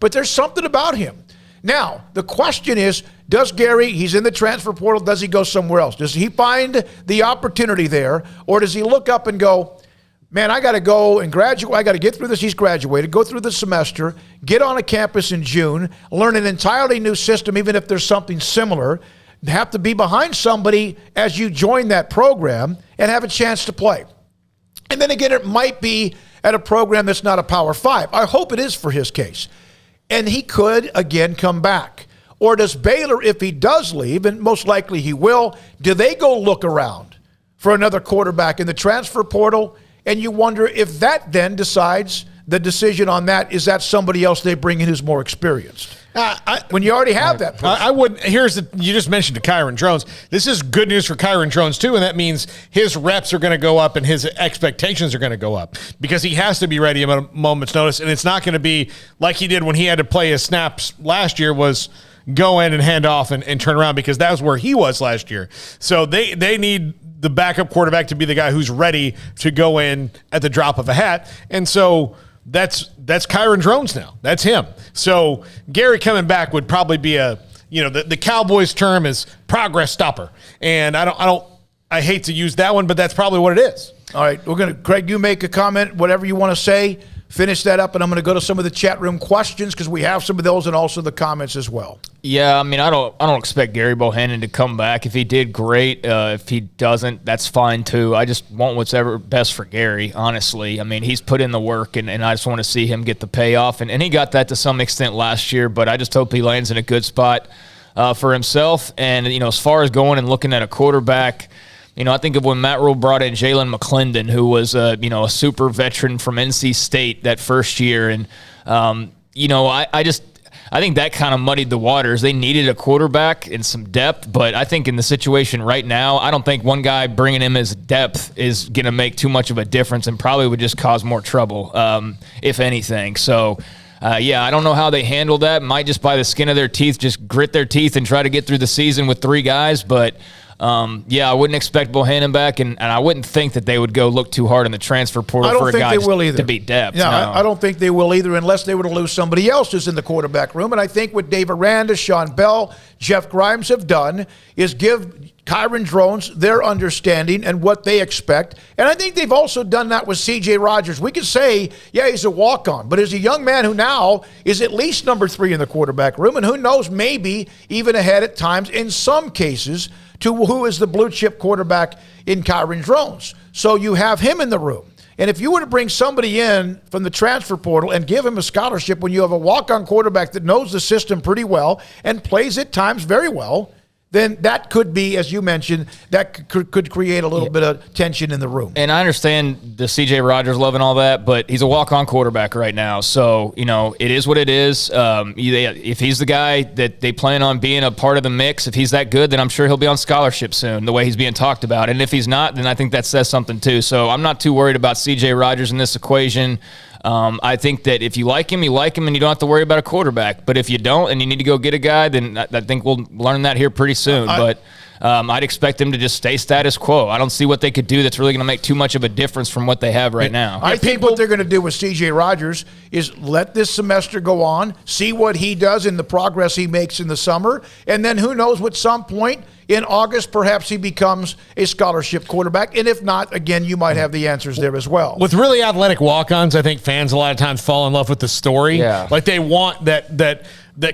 but there's something about him. Now, the question is, does Gerry, he's in the transfer portal, does he go somewhere else? Does he find the opportunity there, or does he look up and go, man, I got to go and graduate. I got to get through this. He's graduated, go through the semester, get on a campus in June, learn an entirely new system, even if there's something similar, have to be behind somebody as you join that program and have a chance to play. And then again, it might be at a program that's not a Power 5. I hope it is for his case. And he could, again, come back. Or does Baylor, if he does leave, and most likely he will, do they go look around for another quarterback in the transfer portal? And you wonder if that then decides the decision on that, is that somebody else they bring in who's more experienced? When you already have that person. I wouldn't. You just mentioned Kyron Drones. This is good news for Kyron Drones too, and that means his reps are going to go up and his expectations are going to go up because he has to be ready at a moment's notice, and it's not going to be like he did when he had to play his snaps last year, was go in and hand off and turn around, because that was where he was last year. So they need the backup quarterback to be the guy who's ready to go in at the drop of a hat, and so that's Kyron Drones now. That's him. So Gerry coming back would probably be the Cowboys term is progress stopper. And I hate to use that one, but that's probably what it is. All right, Craig, you make a comment, whatever you want to say. Finish that up, and I'm going to go to some of the chat room questions because we have some of those and also the comments as well. Yeah, I mean, I don't expect Gerry Bohanon to come back. If he did, great. If he doesn't, that's fine too. I just want what's ever best for Gerry, honestly. I mean, he's put in the work, and I just want to see him get the payoff. And he got that to some extent last year, but I just hope he lands in a good spot for himself. And, as far as going and looking at a quarterback, I think of when Matt Rule brought in Jalen McClendon, who was a super veteran from NC State that first year. And, I think that kind of muddied the waters. They needed a quarterback and some depth, but I think in the situation right now, I don't think one guy bringing him as depth is going to make too much of a difference and probably would just cause more trouble, if anything. So, I don't know how they handle that. Might just by the skin of their teeth, just grit their teeth and try to get through the season with 3 guys, but I wouldn't expect Bohanon back, and I wouldn't think that they would go look too hard in the transfer portal for a guy to be depth. Yeah, no. I don't think they will either, unless they were to lose somebody else who's in the quarterback room. And I think what Dave Aranda, Sean Bell, Jeff Grimes have done is give Kyron Drones their understanding and what they expect. And I think they've also done that with C.J. Rogers. We could say, yeah, he's a walk-on, but he's a young man who now is at least number 3 in the quarterback room, and who knows, maybe even ahead at times in some cases to who is the blue-chip quarterback in Kyron Drones. So you have him in the room. And if you were to bring somebody in from the transfer portal and give him a scholarship when you have a walk-on quarterback that knows the system pretty well and plays at times very well, then that could be, as you mentioned, that could create a little bit of tension in the room. And I understand the C.J. Rogers love and all that, but he's a walk-on quarterback right now. So, it is what it is. If he's the guy that they plan on being a part of the mix, if he's that good, then I'm sure he'll be on scholarship soon, the way he's being talked about. And if he's not, then I think that says something too. So I'm not too worried about C.J. Rogers in this equation. I think that if you like him, and you don't have to worry about a quarterback. But if you don't and you need to go get a guy, then I think we'll learn that here pretty soon. But I'd expect them to just stay status quo. I don't see what they could do that's really going to make too much of a difference from what they have right now. I think what they're going to do with C.J. Rogers is let this semester go on, see what he does in the progress he makes in the summer, and then who knows, at some point in August, perhaps he becomes a scholarship quarterback. And if not, again, you might have the answers there as well. With really athletic walk-ons, I think fans a lot of times fall in love with the story. Yeah. Like they want that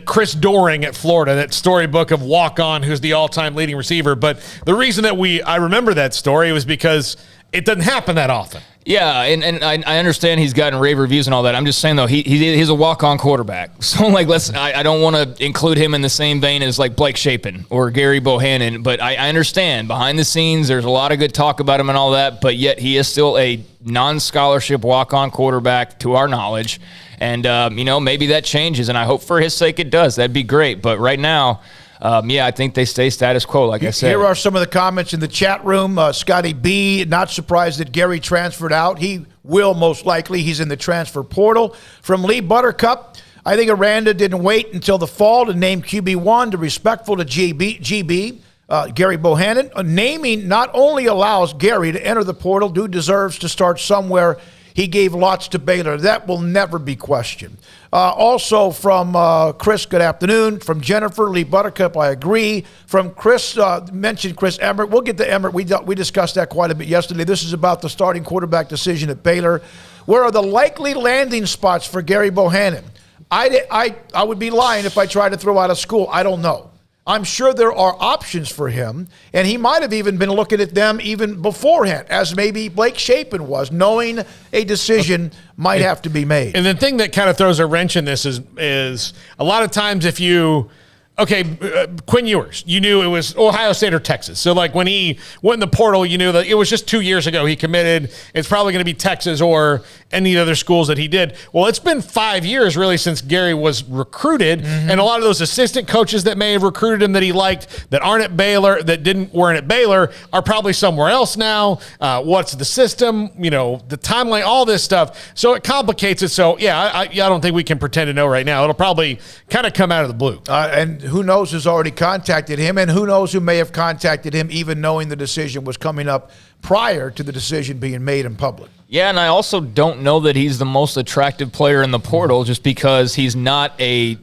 Chris Doering at Florida, that storybook of walk-on who's the all-time leading receiver. But the reason that I remember that story was because it doesn't happen that often. Yeah, and I understand he's gotten rave reviews and all that. I'm just saying, though, he's a walk-on quarterback. So, I don't want to include him in the same vein as, Blake Shapen or Gerry Bohanon. But I understand, behind the scenes, there's a lot of good talk about him and all that. But yet he is still a non-scholarship walk-on quarterback, to our knowledge. And, maybe that changes. And I hope for his sake it does. That'd be great. But right now, I think they stay status quo, like I said. Here are some of the comments in the chat room. Scotty B, not surprised that Gerry transferred out. He will most likely. He's in the transfer portal. From Lee Buttercup, I think Aranda didn't wait until the fall to name QB1 to respectful to GB. Gerry Bohanon. Naming not only allows Gerry to enter the portal, dude deserves to start somewhere He gave lots to Baylor. That will never be questioned. Also from Chris, good afternoon. From Jennifer Lee Buttercup, I agree. From Chris, mentioned Chris Emmert. We'll get to Emmert. We discussed that quite a bit yesterday. This is about the starting quarterback decision at Baylor. Where are the likely landing spots for Gerry Bohanon? I would be lying if I tried to throw out a school. I don't know. I'm sure there are options for him, and he might have even been looking at them even beforehand, as maybe Blake Shapen was, knowing a decision might have to be made. And the thing that kind of throws a wrench in this is a lot of times if you – okay, Quinn Ewers, you knew it was Ohio State or Texas. So, like, when he went in the portal, you knew that it was just 2 years ago he committed. It's probably going to be Texas or any other schools that he did. Well, it's been 5 years, really, since Gerry was recruited, and a lot of those assistant coaches that may have recruited him that he liked that aren't at Baylor, that weren't at Baylor, are probably somewhere else now. What's the system? You know, the timeline, all this stuff. So it complicates it. So, yeah, I don't think we can pretend to know right now. It'll probably kind of come out of the blue. And who knows who's already contacted him, and who knows who may have contacted him even knowing the decision was coming up prior to the decision being made in public. Yeah, and I also don't know that he's the most attractive player in the portal just because he's not a,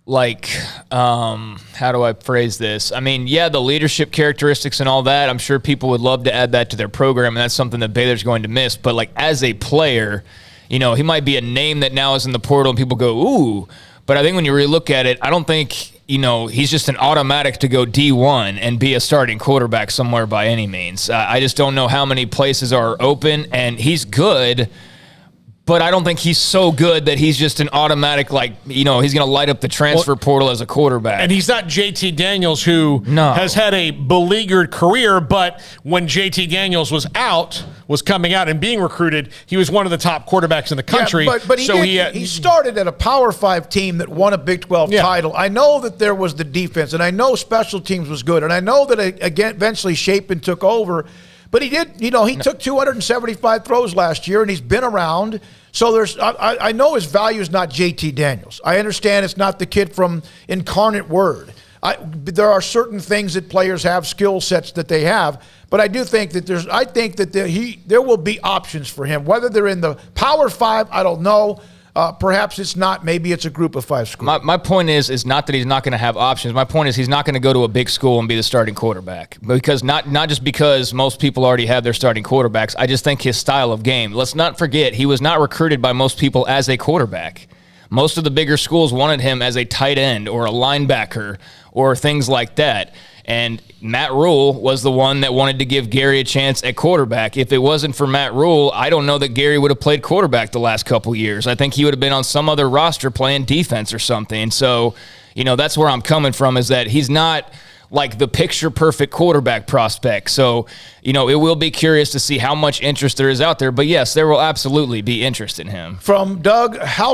like, how do I phrase this? I mean, yeah, the leadership characteristics and all that, I'm sure people would love to add that to their program, and that's something that Baylor's going to miss. But, like, as a player, you know, he might be a name that now is in the portal and people go, ooh. But I think when you really look at it, I don't think, you know, he's just an automatic to go D1 and be a starting quarterback somewhere by any means. I just don't know how many places are open, and he's good, but I don't think he's so good that he's just an automatic, like, you know, he's going to light up the transfer portal as a quarterback. And he's not JT Daniels, who has had a beleaguered career, but when JT Daniels was coming out and being recruited, he was one of the top quarterbacks in the country. Yeah, but he started at a Power 5 team that won a Big 12 title. I know that there was the defense, and I know special teams was good, and I know that eventually Shapen took over. But he did, you know, he took 275 throws last year, and he's been around. So I know his value is not JT Daniels. I understand it's not the kid from Incarnate Word. There are certain things that players have, skill sets that they have. But I do think that there will be options for him. Whether they're in the Power 5, I don't know. Perhaps it's not. Maybe it's a group of 5 schools. My point is not that he's not going to have options. My point is he's not going to go to a big school and be the starting quarterback. Because not just because most people already have their starting quarterbacks. I just think his style of game. Let's not forget, he was not recruited by most people as a quarterback. Most of the bigger schools wanted him as a tight end or a linebacker or things like that. And Matt Rule was the one that wanted to give Gerry a chance at quarterback. If it wasn't for Matt Rule, I don't know that Gerry would have played quarterback the last couple years. I think he would have been on some other roster playing defense or something. So, you know, that's where I'm coming from, is that he's not like the picture-perfect quarterback prospect. So, you know, it will be curious to see how much interest there is out there. But, yes, there will absolutely be interest in him. From Doug, how